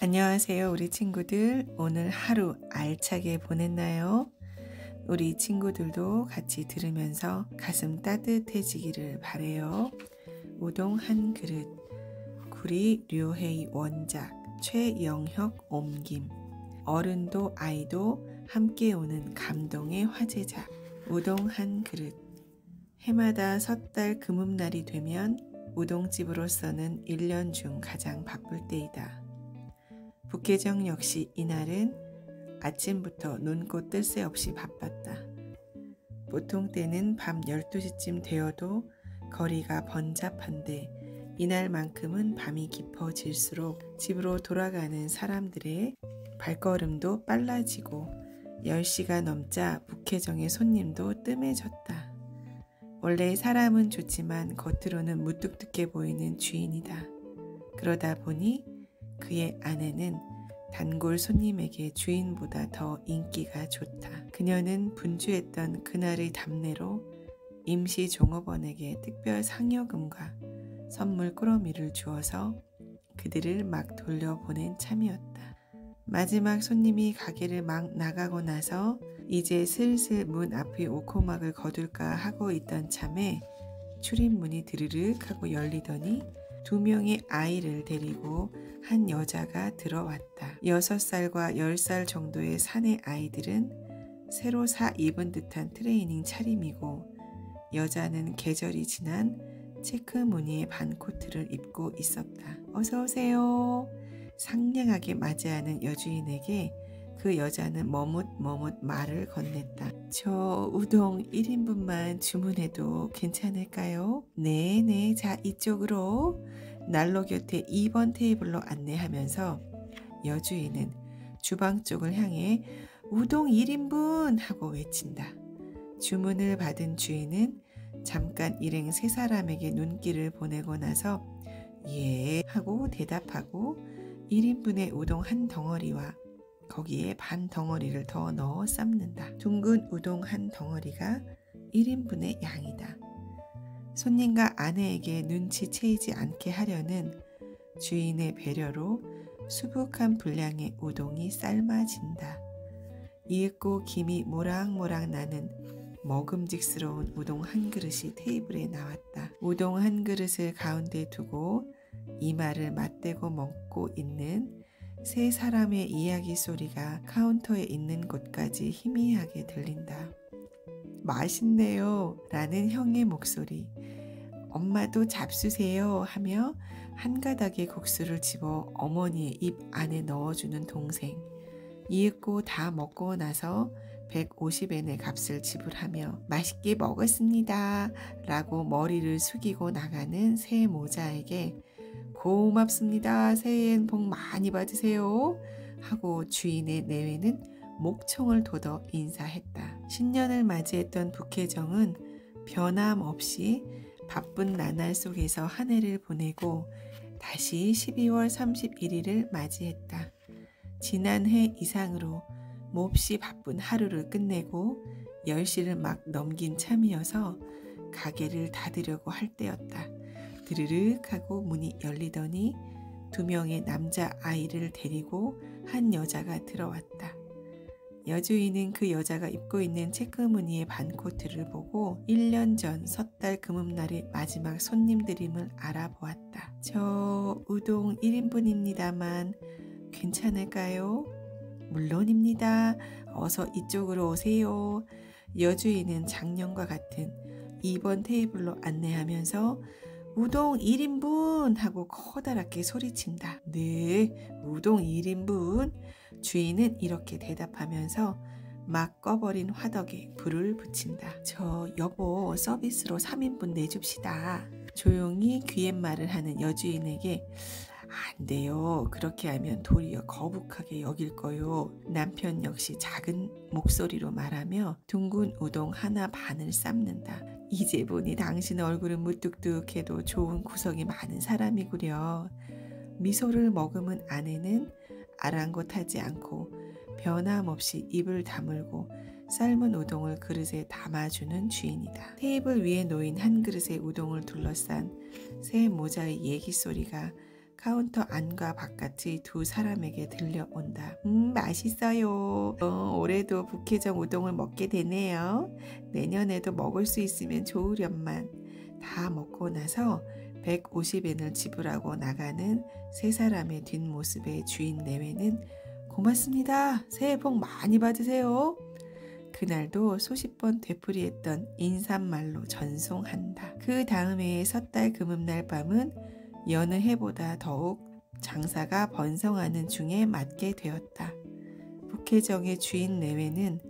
안녕하세요, 우리 친구들. 오늘 하루 알차게 보냈나요? 우리 친구들도 같이 들으면서 가슴 따뜻해지기를 바래요. 우동 한 그릇, 구리 류헤이 원작, 최영혁 옮김. 어른도 아이도 함께 오는 감동의 화제작. 우동 한 그릇. 해마다 섣달 금음날이 되면 우동집으로서는 1년 중 가장 바쁠 때이다. 북혜정 역시 이날은 아침부터 눈꽃 뜰 새 없이 바빴다. 보통 때는 밤 12시쯤 되어도 거리가 번잡한데 이날만큼은 밤이 깊어질수록 집으로 돌아가는 사람들의 발걸음도 빨라지고 10시가 넘자 북혜정의 손님도 뜸해졌다. 원래 사람은 좋지만 겉으로는 무뚝뚝해 보이는 주인이다. 그러다 보니 그의 아내는 단골 손님에게 주인보다 더 인기가 좋다. 그녀는 분주했던 그날의 답례로 임시 종업원에게 특별 상여금과 선물 꾸러미를 주어서 그들을 막 돌려보낸 참이었다. 마지막 손님이 가게를 막 나가고 나서 이제 슬슬 문 앞의 오코막을 거둘까 하고 있던 참에 출입문이 드르륵 하고 열리더니 2명의 아이를 데리고 한 여자가 들어왔다. 6살과 10살 정도의 사내 아이들은 새로 사 입은 듯한 트레이닝 차림이고 여자는 계절이 지난 체크 무늬의 반코트를 입고 있었다. 어서 오세요. 상냥하게 맞이하는 여주인에게 그 여자는 머뭇머뭇 말을 건넸다. 저 우동 1인분만 주문해도 괜찮을까요? 네네, 자 이쪽으로. 난로 곁에 2번 테이블로 안내하면서 여주인은 주방 쪽을 향해 우동 1인분 하고 외친다. 주문을 받은 주인은 잠깐 일행 3사람에게 눈길을 보내고 나서 예 하고 대답하고 1인분의 우동 한 덩어리와 거기에 반 덩어리를 더 넣어 삶는다. 둥근 우동 한 덩어리가 1인분의 양이다. 손님과 아내에게 눈치채이지 않게 하려는 주인의 배려로 수북한 분량의 우동이 삶아진다. 이윽고 김이 모락모락 나는 먹음직스러운 우동 한 그릇이 테이블에 나왔다. 우동 한 그릇을 가운데 두고 이마를 맞대고 먹고 있는 3사람의 이야기 소리가 카운터에 있는 곳까지 희미하게 들린다. 맛있네요 라는 형의 목소리, 엄마도 잡수세요 하며 한 가닥의 국수를 집어 어머니의 입 안에 넣어주는 동생, 이윽고 다 먹고 나서 150엔의 값을 지불하며 맛있게 먹었습니다 라고 머리를 숙이고 나가는 새 모자에게 고맙습니다. 새해엔 복 많이 받으세요 하고 주인의 내외는 목청을 돋워 인사했다. 신년을 맞이했던 북혜정은 변함없이 바쁜 나날 속에서 한 해를 보내고 다시 12월 31일을 맞이했다. 지난해 이상으로 몹시 바쁜 하루를 끝내고 10시를 막 넘긴 참이어서 가게를 닫으려고 할 때였다. 드르륵 하고 문이 열리더니 2명의 남자 아이를 데리고 한 여자가 들어왔다. 여주인은 그 여자가 입고 있는 체크 무늬의 반코트를 보고 1년 전 섣달 금음날의 마지막 손님들임을 알아보았다. 저 우동 1인분입니다만 괜찮을까요? 물론입니다. 어서 이쪽으로 오세요. 여주인은 작년과 같은 2번 테이블로 안내하면서 우동 1인분 하고 커다랗게 소리친다. 네, 우동 1인분. 주인은 이렇게 대답하면서 막 꺼버린 화덕에 불을 붙인다. 저 여보 서비스로 3인분 내줍시다. 조용히 귀옛말을 하는 여주인에게 안 돼요. 그렇게 하면 도리어 거북하게 여길 거요. 남편 역시 작은 목소리로 말하며 둥근 우동 하나 반을 삶는다. 이제 보니 당신 얼굴은 무뚝뚝해도 좋은 구석이 많은 사람이구려. 미소를 머금은 아내는 아랑곳하지 않고 변함없이 입을 다물고 삶은 우동을 그릇에 담아주는 주인이다. 테이블 위에 놓인 한 그릇의 우동을 둘러싼 새 모자의 얘기 소리가 카운터 안과 바깥의 두 사람에게 들려온다. 맛있어요. 올해도 북해정 우동을 먹게 되네요. 내년에도 먹을 수 있으면 좋으련만. 다 먹고 나서 150엔을 지불하고 나가는 세 사람의 뒷모습에 주인 내외는 고맙습니다. 새해 복 많이 받으세요. 그날도 수십 번 되풀이했던 인사말로 전송한다. 그 다음에 섣달 금음날 밤은 여느 해보다 더욱 장사가 번성하는 중에 맞게 되었다. 북해정의 주인 내외는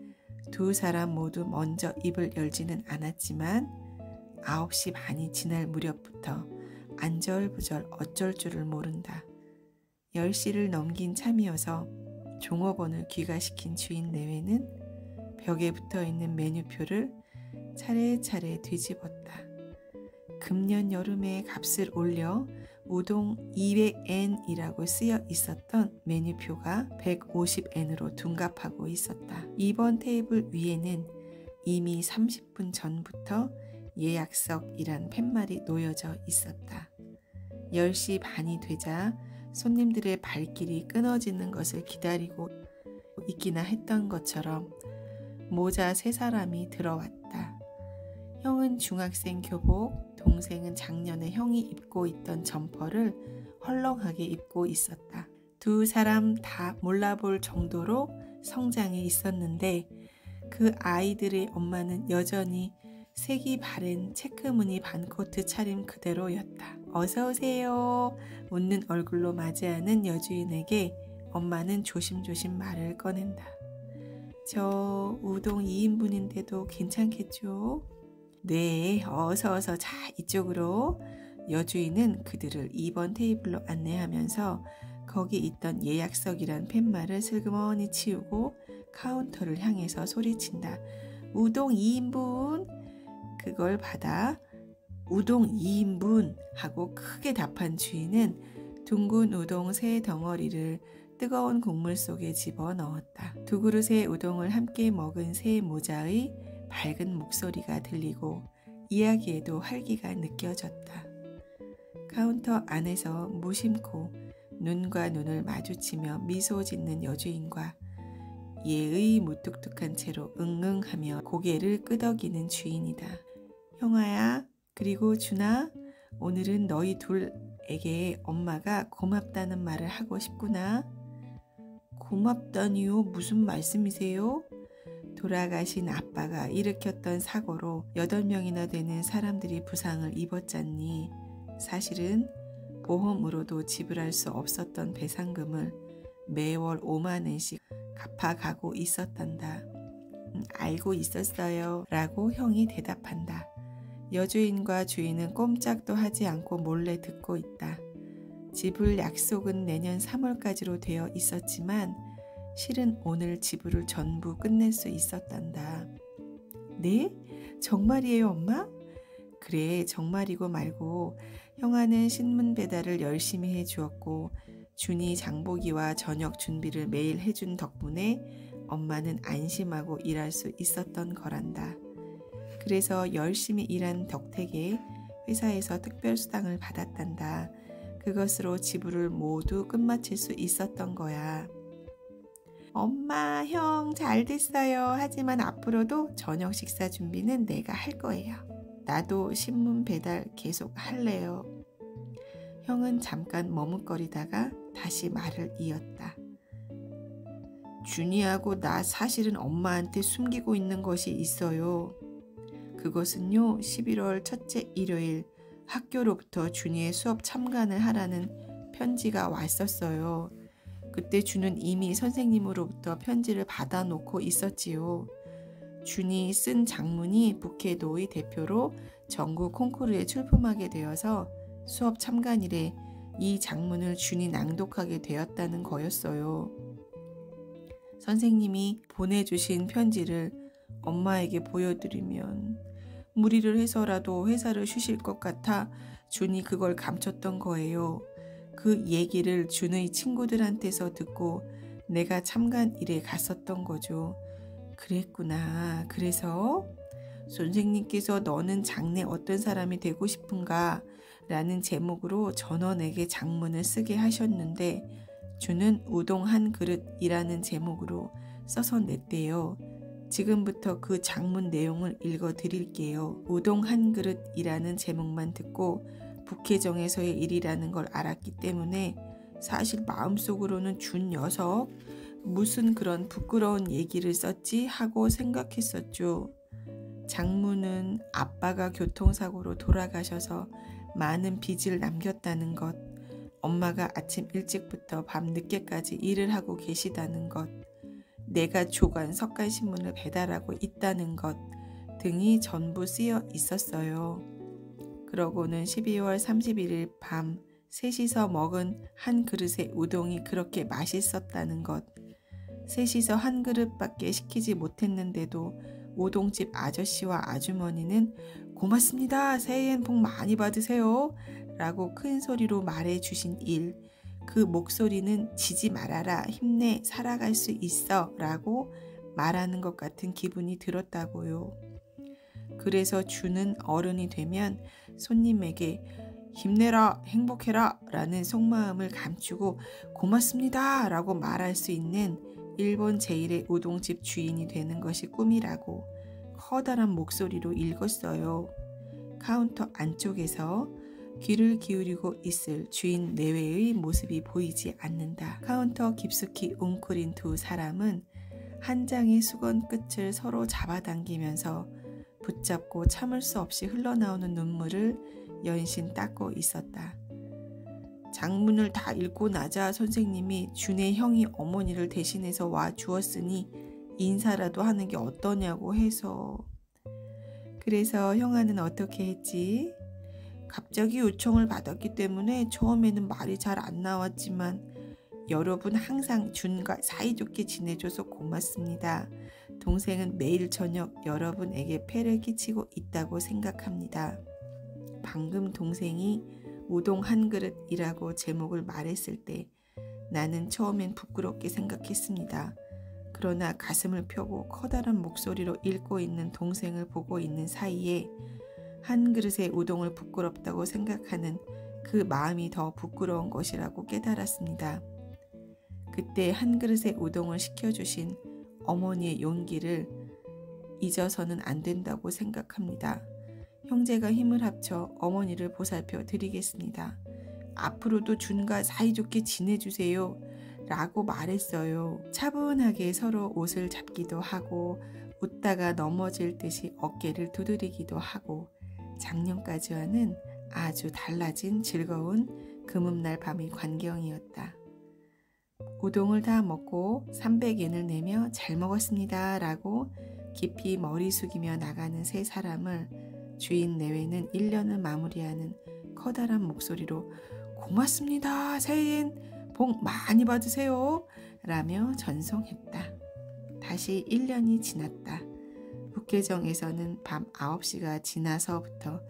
두 사람 모두 먼저 입을 열지는 않았지만 9시 반이 지날 무렵부터 안절부절 어쩔 줄을 모른다. 10시를 넘긴 참이어서 종업원을 귀가시킨 주인 내외는 벽에 붙어있는 메뉴표를 차례차례 뒤집었다. 금년 여름에 값을 올려 우동 200엔이라고 쓰여 있었던 메뉴표가 150엔으로 둔갑하고 있었다. 이번 테이블 위에는 이미 30분 전부터 예약석이란 팻말이 놓여져 있었다. 10시 반이 되자 손님들의 발길이 끊어지는 것을 기다리고 있기나 했던 것처럼 모자 세 사람이 들어왔다. 형은 중학생 교복, 동생은 작년에 형이 입고 있던 점퍼를 헐렁하게 입고 있었다. 두 사람 다 몰라볼 정도로 성장해 있었는데 그 아이들의 엄마는 여전히 색이 바랜 체크무늬 반코트 차림 그대로였다. 어서 오세요. 웃는 얼굴로 맞이하는 여주인에게 엄마는 조심조심 말을 꺼낸다. 저 우동 2인분인데도 괜찮겠죠? 네, 어서 자 이쪽으로. 여주인은 그들을 2번 테이블로 안내하면서 거기 있던 예약석이란 팻말을 슬그머니 치우고 카운터를 향해서 소리친다. 우동 2인분. 그걸 받아 우동 2인분 하고 크게 답한 주인은 둥근 우동 3덩어리를 뜨거운 국물 속에 집어넣었다. 두 그릇의 우동을 함께 먹은 세 모자의 밝은 목소리가 들리고 이야기에도 활기가 느껴졌다. 카운터 안에서 무심코 눈과 눈을 마주치며 미소 짓는 여주인과 예의 무뚝뚝한 채로 응응하며 고개를 끄덕이는 주인이다. 형아야, 그리고 준아, 오늘은 너희 둘에게 엄마가 고맙다는 말을 하고 싶구나. 고맙다니요? 무슨 말씀이세요? 돌아가신 아빠가 일으켰던 사고로 8명이나 되는 사람들이 부상을 입었잖니. 사실은 보험으로도 지불할 수 없었던 배상금을 매월 5만엔씩 갚아가고 있었단다. 알고 있었어요. 라고 형이 대답한다. 여주인과 주인은 꼼짝도 하지 않고 몰래 듣고 있다. 지불 약속은 내년 3월까지로 되어 있었지만 실은 오늘 지불을 전부 끝낼 수 있었단다. 네? 정말이에요, 엄마? 그래, 정말이고 말고 형아는 신문 배달을 열심히 해주었고 준이 장보기와 저녁 준비를 매일 해준 덕분에 엄마는 안심하고 일할 수 있었던 거란다. 그래서 열심히 일한 덕택에 회사에서 특별수당을 받았단다. 그것으로 지불을 모두 끝마칠 수 있었던 거야. 엄마, 형, 잘 됐어요. 하지만 앞으로도 저녁 식사 준비는 내가 할 거예요. 나도 신문 배달 계속 할래요. 형은 잠깐 머뭇거리다가 다시 말을 이었다. 준이하고 나 사실은 엄마한테 숨기고 있는 것이 있어요. 그것은요, 11월 첫째 일요일 학교로부터 준이의 수업 참관을 하라는 편지가 왔었어요. 그때 준은 이미 선생님으로부터 편지를 받아놓고 있었지요. 준이 쓴 장문이 북해도의 대표로 전국 콩쿠르에 출품하게 되어서 수업 참관일에 이 장문을 준이 낭독하게 되었다는 거였어요. 선생님이 보내주신 편지를 엄마에게 보여드리면 무리를 해서라도 회사를 쉬실 것 같아 준이 그걸 감췄던 거예요. 그 얘기를 준의 친구들한테서 듣고 내가 참관일에 갔었던 거죠. 그랬구나. 그래서 선생님께서 너는 장래 어떤 사람이 되고 싶은가 라는 제목으로 전원에게 장문을 쓰게 하셨는데 주는 우동 한 그릇이라는 제목으로 써서 냈대요. 지금부터 그 장문 내용을 읽어 드릴게요. 우동 한 그릇이라는 제목만 듣고 북해정에서의 일이라는 걸 알았기 때문에 사실 마음속으로는 준 녀석 무슨 그런 부끄러운 얘기를 썼지 하고 생각했었죠. 장문은 아빠가 교통사고로 돌아가셔서 많은 빚을 남겼다는 것, 엄마가 아침 일찍부터 밤 늦게까지 일을 하고 계시다는 것, 내가 조간 석간신문을 배달하고 있다는 것 등이 전부 쓰여 있었어요. 그러고는 12월 31일 밤 셋이서 먹은 한 그릇의 우동이 그렇게 맛있었다는 것, 셋이서 한 그릇밖에 시키지 못했는데도 우동집 아저씨와 아주머니는 고맙습니다. 새해엔 복 많이 받으세요. 라고 큰 소리로 말해 주신 일, 그 목소리는 지지 말아라, 힘내, 살아갈 수 있어 라고 말하는 것 같은 기분이 들었다고요. 그래서 주는 어른이 되면 손님에게 힘내라, 행복해라 라는 속마음을 감추고 고맙습니다 라고 말할 수 있는 일본 제1의 우동집 주인이 되는 것이 꿈이라고 커다란 목소리로 읽었어요. 카운터 안쪽에서 귀를 기울이고 있을 주인 내외의 모습이 보이지 않는다. 카운터 깊숙이 웅크린 두 사람은 한 장의 수건 끝을 서로 잡아당기면서 붙잡고 참을 수 없이 흘러나오는 눈물을 연신 닦고 있었다. 장문을 다 읽고 나자 선생님이 준의 형이 어머니를 대신해서 와 주었으니 인사라도 하는 게 어떠냐고 해서. 그래서 형아는 어떻게 했지? 갑자기 요청을 받았기 때문에 처음에는 말이 잘 안 나왔지만 여러분 항상 준과 사이좋게 지내줘서 고맙습니다. 동생은 매일 저녁 여러분에게 폐를 끼치고 있다고 생각합니다. 방금 동생이 우동 한 그릇이라고 제목을 말했을 때 나는 처음엔 부끄럽게 생각했습니다. 그러나 가슴을 펴고 커다란 목소리로 읽고 있는 동생을 보고 있는 사이에 한 그릇의 우동을 부끄럽다고 생각하는 그 마음이 더 부끄러운 것이라고 깨달았습니다. 그때 한 그릇의 우동을 시켜주신 어머니의 용기를 잊어서는 안 된다고 생각합니다. 형제가 힘을 합쳐 어머니를 보살펴 드리겠습니다. 앞으로도 준과 사이좋게 지내주세요 라고 말했어요. 차분하게 서로 옷을 잡기도 하고 웃다가 넘어질 듯이 어깨를 두드리기도 하고 작년까지와는 아주 달라진 즐거운 금음날 밤의 광경이었다. 우동을 다 먹고 300엔을 내며 잘 먹었습니다 라고 깊이 머리 숙이며 나가는 세 사람을 주인 내외는 1년을 마무리하는 커다란 목소리로 고맙습니다. 새해엔 복 많이 받으세요 라며 전송했다. 다시 1년이 지났다. 북계정에서는 밤 9시가 지나서부터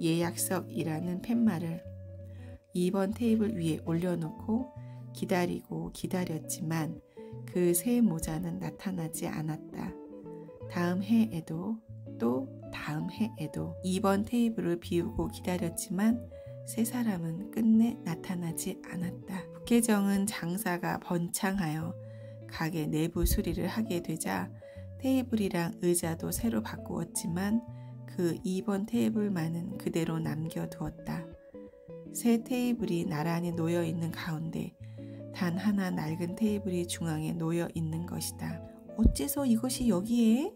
예약석이라는 팻말을 2번 테이블 위에 올려놓고 기다리고 기다렸지만 그 새 모자는 나타나지 않았다. 다음 해에도 또 다음 해에도 2번 테이블을 비우고 기다렸지만 세 사람은 끝내 나타나지 않았다. 북계정은 장사가 번창하여 가게 내부 수리를 하게 되자 테이블이랑 의자도 새로 바꾸었지만 그 2번 테이블만은 그대로 남겨두었다. 새 테이블이 나란히 놓여 있는 가운데 단 하나 낡은 테이블이 중앙에 놓여 있는 것이다. 어째서 이것이 여기에?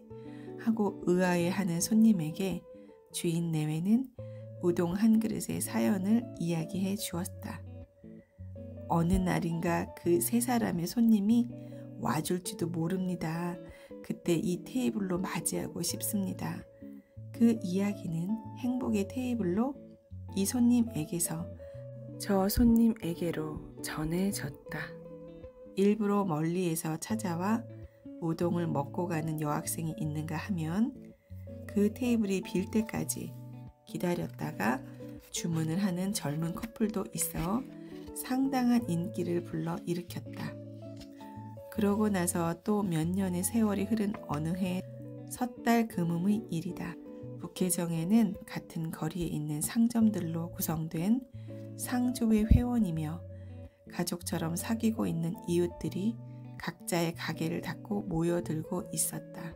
하고 의아해하는 손님에게 주인 내외는 우동 한 그릇의 사연을 이야기해 주었다. 어느 날인가 그 세 사람의 손님이 와줄지도 모릅니다. 그때 이 테이블로 맞이하고 싶습니다. 그 이야기는 행복의 테이블로 이 손님에게서 저 손님에게로 전해졌다. 일부러 멀리에서 찾아와 우동을 먹고 가는 여학생이 있는가 하면 그 테이블이 빌 때까지 기다렸다가 주문을 하는 젊은 커플도 있어 상당한 인기를 불러 일으켰다. 그러고 나서 또 몇 년의 세월이 흐른 어느 해 섣달 금음의 일이다. 북계정에는 같은 거리에 있는 상점들로 구성된 상조의 회원이며 가족처럼 사귀고 있는 이웃들이 각자의 가게를 닫고 모여들고 있었다.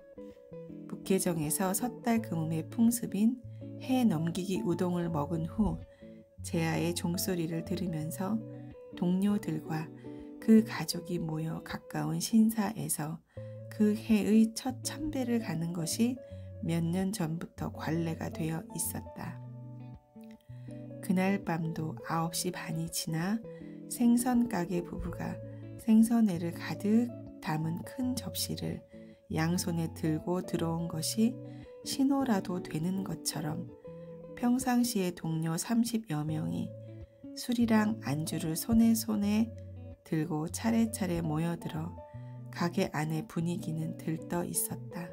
북계정에서 섣달 금음의 풍습인 해 넘기기 우동을 먹은 후 제아의 종소리를 들으면서 동료들과 그 가족이 모여 가까운 신사에서 그 해의 첫 참배를 가는 것이 몇 년 전부터 관례가 되어 있었다. 그날 밤도 9시 반이 지나 생선가게 부부가 생선회를 가득 담은 큰 접시를 양손에 들고 들어온 것이 신호라도 되는 것처럼 평상시의 동료 30여 명이 술이랑 안주를 손에 들고 차례차례 모여들어 가게 안의 분위기는 들떠 있었다.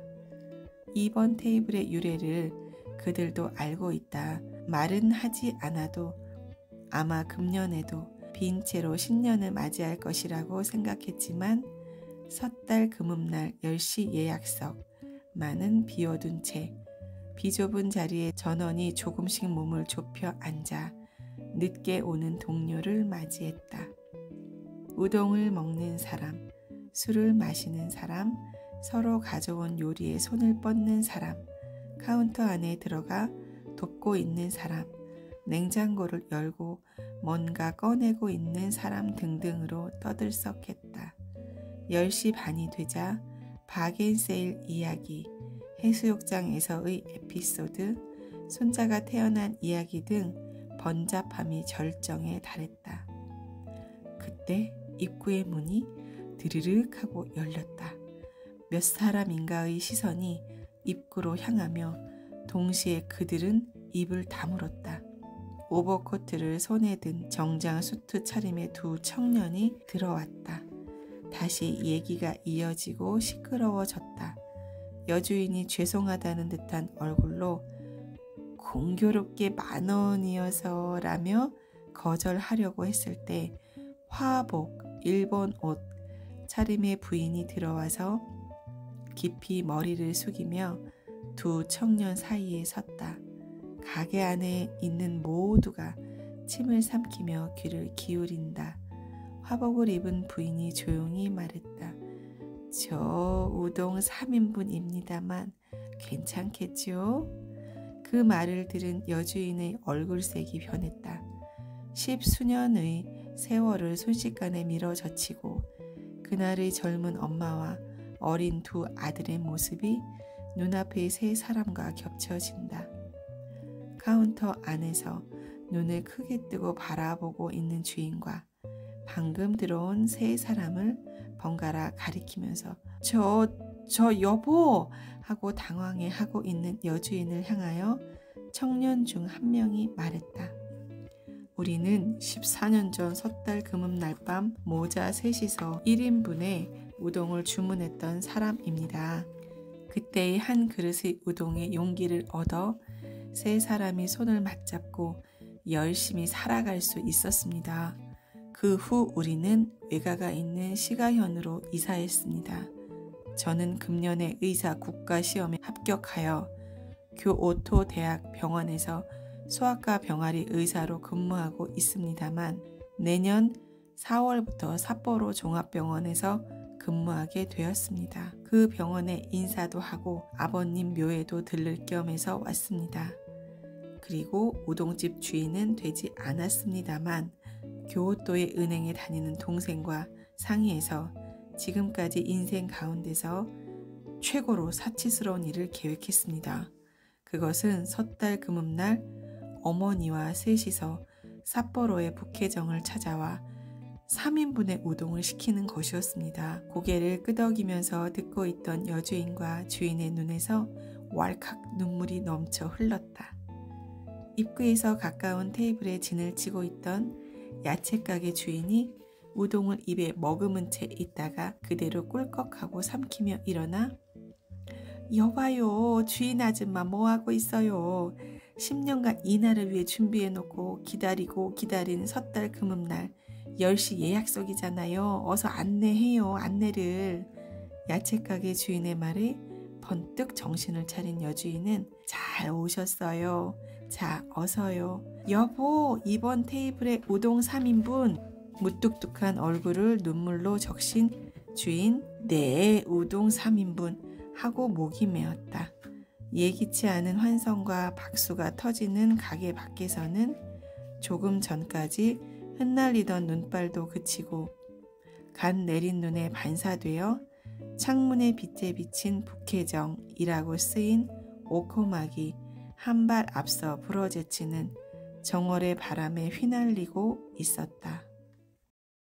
2번 테이블의 유래를 그들도 알고 있다. 말은 하지 않아도 아마 금년에도 빈 채로 신년을 맞이할 것이라고 생각했지만 섣달 금음날 10시 예약석만은 비워둔 채 비좁은 자리에 전원이 조금씩 몸을 좁혀 앉아 늦게 오는 동료를 맞이했다. 우동을 먹는 사람, 술을 마시는 사람, 서로 가져온 요리에 손을 뻗는 사람, 카운터 안에 들어가 돕고 있는 사람, 냉장고를 열고 뭔가 꺼내고 있는 사람 등등으로 떠들썩했다. 10시 반이 되자 바겐세일 이야기, 해수욕장에서의 에피소드, 손자가 태어난 이야기 등 번잡함이 절정에 달했다. 그때 입구의 문이 드르륵 하고 열렸다. 몇 사람인가의 시선이 입구로 향하며 동시에 그들은 입을 다물었다. 오버코트를 손에 든 정장 수트 차림의 두 청년이 들어왔다. 다시 얘기가 이어지고 시끄러워졌다. 여주인이 죄송하다는 듯한 얼굴로 공교롭게 10,000원이어서 라며 거절하려고 했을 때 화복, 일본 옷 차림의 부인이 들어와서 깊이 머리를 숙이며 두 청년 사이에 섰다. 가게 안에 있는 모두가 침을 삼키며 귀를 기울인다. 화복을 입은 부인이 조용히 말했다. 저 우동 3인분입니다만 괜찮겠죠? 그 말을 들은 여주인의 얼굴색이 변했다. 10수년의 세월을 순식간에 밀어젖히고 그날의 젊은 엄마와 어린 두 아들의 모습이 눈앞의 세 사람과 겹쳐진다. 카운터 안에서 눈을 크게 뜨고 바라보고 있는 주인과 방금 들어온 세 사람을 번갈아 가리키면서 저 여보! 하고 당황해하고 있는 여주인을 향하여 청년 중 한 명이 말했다. 우리는 14년 전 섣달 금음날 밤 모자 셋이서 1인분의 우동을 주문했던 사람입니다. 그때의 한 그릇의 우동에 용기를 얻어 세 사람이 손을 맞잡고 열심히 살아갈 수 있었습니다. 그 후 우리는 외가가 있는 시가현으로 이사했습니다. 저는 금년에 의사 국가시험에 합격하여 교오토 대학 병원에서 소아과 병아리 의사로 근무하고 있습니다만 내년 4월부터 삿포로 종합병원에서 근무하게 되었습니다. 그 병원에 인사도 하고 아버님 묘에도 들를 겸해서 왔습니다. 그리고 우동집 주인은 되지 않았습니다만 교토의 은행에 다니는 동생과 상의해서 지금까지 인생 가운데서 최고로 사치스러운 일을 계획했습니다. 그것은 섣달 금음날 어머니와 셋이서 삿포로의 북해정을 찾아와 3인분의 우동을 시키는 것이었습니다. 고개를 끄덕이면서 듣고 있던 여주인과 주인의 눈에서 왈칵 눈물이 넘쳐 흘렀다. 입구에서 가까운 테이블에 진을 치고 있던 야채가게 주인이 우동을 입에 머금은 채 있다가 그대로 꿀꺽하고 삼키며 일어나 여봐요, 주인 아줌마 뭐하고 있어요. 10년간 이날을 위해 준비해놓고 기다리고 기다린 섣달 금음날 10시 예약석이잖아요. 어서 안내해요, 안내를. 야채가게 주인의 말에 번뜩 정신을 차린 여주인은 잘 오셨어요. 자, 어서요. 여보, 이번 테이블에 우동 3인분. 무뚝뚝한 얼굴을 눈물로 적신 주인, 네, 우동 3인분 하고 목이 메었다. 예기치 않은 환성과 박수가 터지는 가게 밖에서는 조금 전까지 흩날리던 눈발도 그치고 갓 내린 눈에 반사되어 창문의 빛에 비친 북해정이라고 쓰인 오코막이 한 발 앞서 부러제치는 정월의 바람에 휘날리고 있었다.